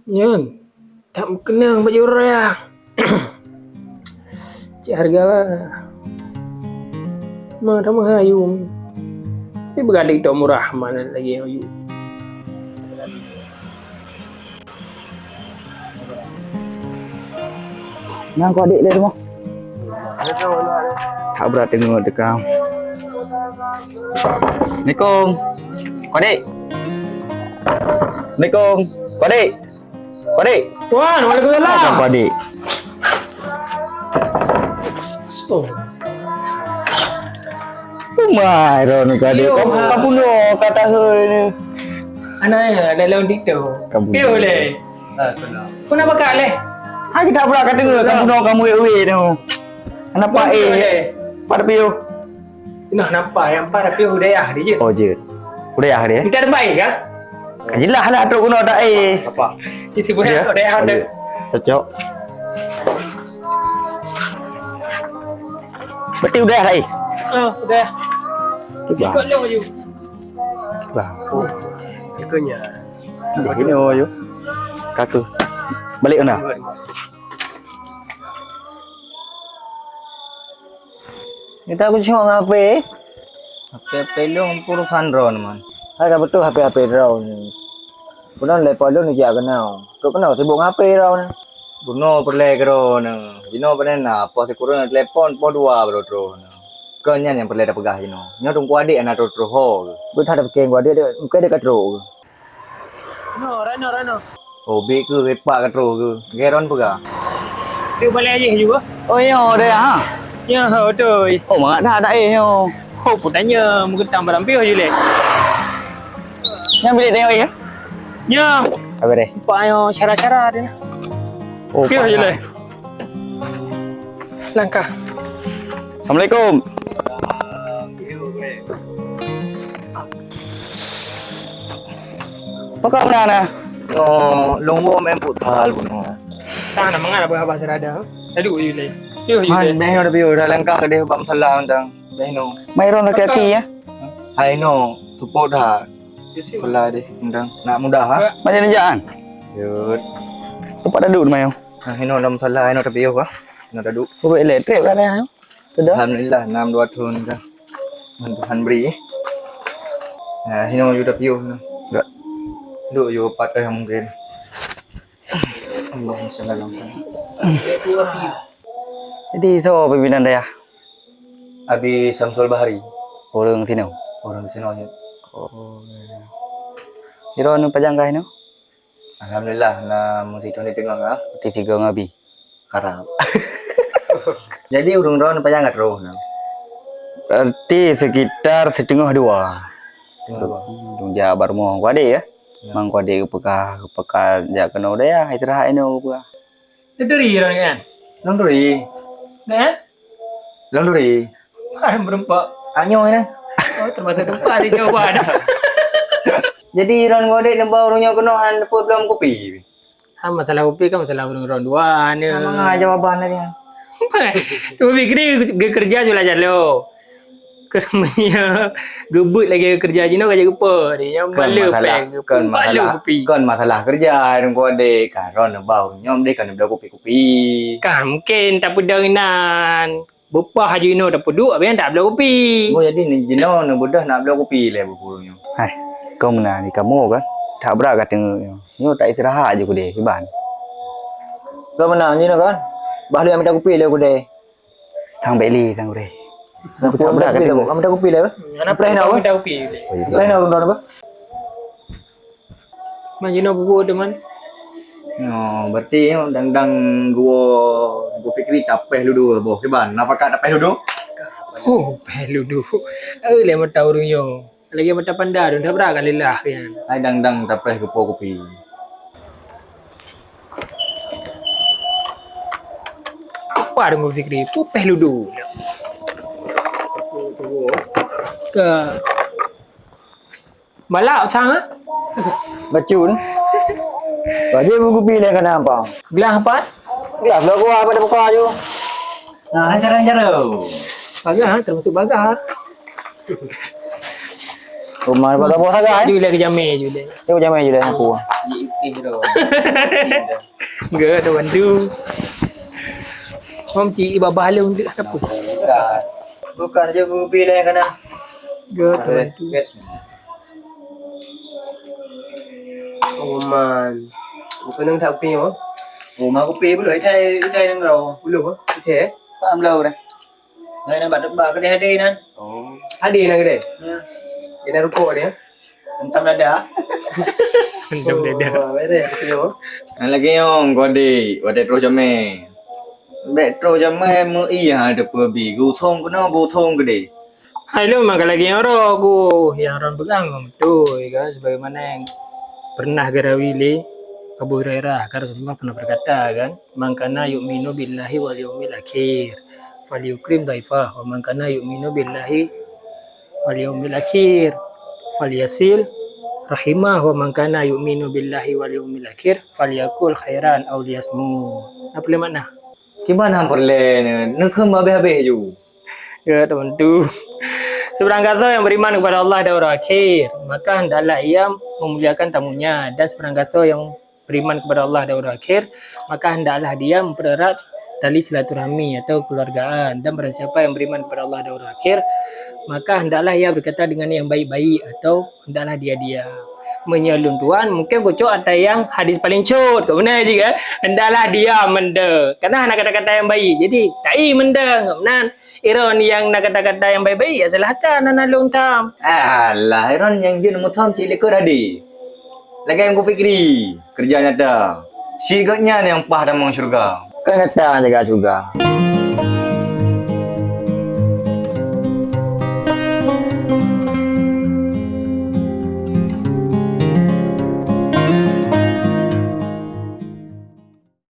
Yan, tak kenang baju raya. Cik harga lah. Marah mengayu. Si begadik tu murah mana lagi ayu. Nang kau adik dia rumah. Tak berat tengok dekat. Assalamualaikum. Kau adik. Assalamualaikum. Kau adik. Kau adik. Tuan, waalaikumsalam. Kau adik. So, Mai ron kau adik. Kau bunuh kata he ni. anaknya dalam TikTok. Kamu. Dia boleh. Kau nak pakai leh? Ha kita pula kata dengar kau bunuh kamu we tu. Anak pak pada piu. Nah, nampak yang pada piu daya dia je. Oh je. Udah ya dia. Kita ada baik kah? Jelas lah tu guna dak Apa? Itu boleh daya ada. Cocok. Berarti udah lah Udah. Tiba. Ikut lu you. Bang. Ikutnya. Begini oh yo. Kaku. Balik mana? Kita pun cuma ngapain? HP long puro sandron man. Ada betul HP raw ni. Punan lepas lu ni dia kenal. Tu kenal sibuk ngapain raw ni? Buno perle kero ni. Jino pernah na pas kurang telepon po dua bro tro. Kenya yang perle dah pegah jino. Nyo tunggu adik anak tro ho. Bu tak ada pekeng adik dia mungkin dia katro. Rano. Oh be ke repak katro ke. Geron pegah. Dia balik aja juga. Oh yo dia ha. Ya, betul. Oh mak dah yo. Oh, pun tanya mungkin tambah rampio je leh. Yang bilik tengok ya. Ya, Apa deh? pak yo cara-cara dia. Oh, Pio je leh. Langkah. Assalamualaikum. Apa kau mana? Oh, longwo main putal pun. Sana mangan apa bahasa rada. Tadi je leh. Pio je Man, leh. behno dah bio dah langkah dia bang salah undang. Behno. Mai ron kaki ya. Hai no, support dah. Pula deh undang. Nak mudah ha? Macam ni jangan. Yut. Tempat dah duduk mai. Ha, hino dalam salah hino dah bio ha. Hino dah duduk. Kau elektrik kan ya? Sudah. Alhamdulillah 6 2 tahun dah. Tuhan beri. Nah, hino you dah bio. Enggak. Duduk you patah yang mungkin. Allah sallallahu Jadi so pimpinan dia. Abi Samsul Bahari. Orang sini. Orang sini aja. Oh. Iro anu pajangkah ini? Alhamdulillah na musik tu ni tengok ah. Ti tiga ngabi. Karap. Jadi urung ron pajangkat roh na. Berarti sekitar setengah dua. Dung jabar mo ko ade ya. Mang ko ade peka ja kena ya istirahat ini gua. Dari orang kan? Laundry. Kan? Laundry. Ada berempat. Anyo ini. Oh, termasuk tempat di Jawa dah. Jadi ron ko ade nembau runyo kena han belum kopi. Ha, masalah kopi kan masalah orang dua ni. Mang jawaban dia. Tu fikir dia kerja je belajar lo. Kerana gebut lagi kerja Cina kerja apa dia yang malu kan masalah kerja orang ko ade karon bau nyom de kan bela kopi-kopi. Kan mungkin tak pedangan. Bupah haji no tak peduk apa yang tak bela kopi. Oh jadi ni jino no budah nak bela kopi le burungnya. Hai, kau mana ni kamu kan? Tak berat kata nyo tak istirahat je ku de hiban. Kau mana ni kan? Bahlu yang minta kopi le ku de. Sang beli sang ure. Tak berat kata kamu minta kopi le. Anak play nak minta kopi. Play nak undang apa? Majino bubu teman. No, berarti dang gua fikri tapeh lu dulu boh hiban. Napa kak tapeh lu dulu? Oh, pelu du. Le mata urung yo. Lagi mata pandar dah berapa kali lah kan. Ai dang tapeh kepo kopi. Apa dong fikri? Pupeh ludu. Ke malak sang ah? Bacun. Bagi buku pilih kan apa? Gelas apa? Gelas lo gua pada buka aja. Nah, cara. Bagas, termasuk bagas. Rumah dapat apa saja eh? Jual ke jamai jual. Dia macam mana je dah aku. Enggak ada bantu. Om cik ibu bala untuk apa? Bukan je kopi lah yang kena. Enggak ada bantu. Oh man. Bukan nang tak kopi apa? Rumah kopi pula idai nang rau. Belum apa? Kita Tak amlau dah. Ngai nak bat kedai hadai nan. Oh. Hadir nak kedai? Ya. Dia nak rokok dia. Entam dada. Mendam dah. Oh, betul. Kopi apa? Lagi yang kau di, wadah terus jamai. Bet terus jamai mu iya ada pergi. Gutong kena gutong gede. Hai lo maka lagi yang aku yang orang pegang betul kan sebagaimana yang pernah garawili Abu Hurairah kan Rasulullah pernah berkata kan man kana yu'minu billahi wal yawmil akhir falyukrim dhaifah wa man kana yu'minu billahi wal yawmil akhir falyasil rahimah wa man kana yu'minu billahi wal yawmil akhir falyakul khairan aw liyasmu. Apa le makna? Gimana hampir nak habis-habis ju. Ya teman tu. Seberang kata yang beriman kepada Allah dan orang akhir, maka hendaklah ia memuliakan tamunya. Dan seberang kata yang beriman kepada Allah dan orang akhir, maka hendaklah dia mempererat tali silaturahmi atau keluargaan. Dan barang siapa yang beriman kepada Allah dan orang akhir, maka hendaklah ia berkata dengan yang baik-baik atau hendaklah dia menyalun tuan. Mungkin kocok ada yang hadis paling cut. Kau benar je kan? Hendaklah dia menda. Karena nak kata-kata yang baik. Jadi tak menda. Kau benar. Iron yang nak kata-kata yang baik-baik, ya silahkan anak long tam. Alah, Iron yang je nombor tam cik lekor tadi. Lagi yang aku fikri, kerja nyata. Syiganya yang pah damang syurga. Kan kata jaga juga.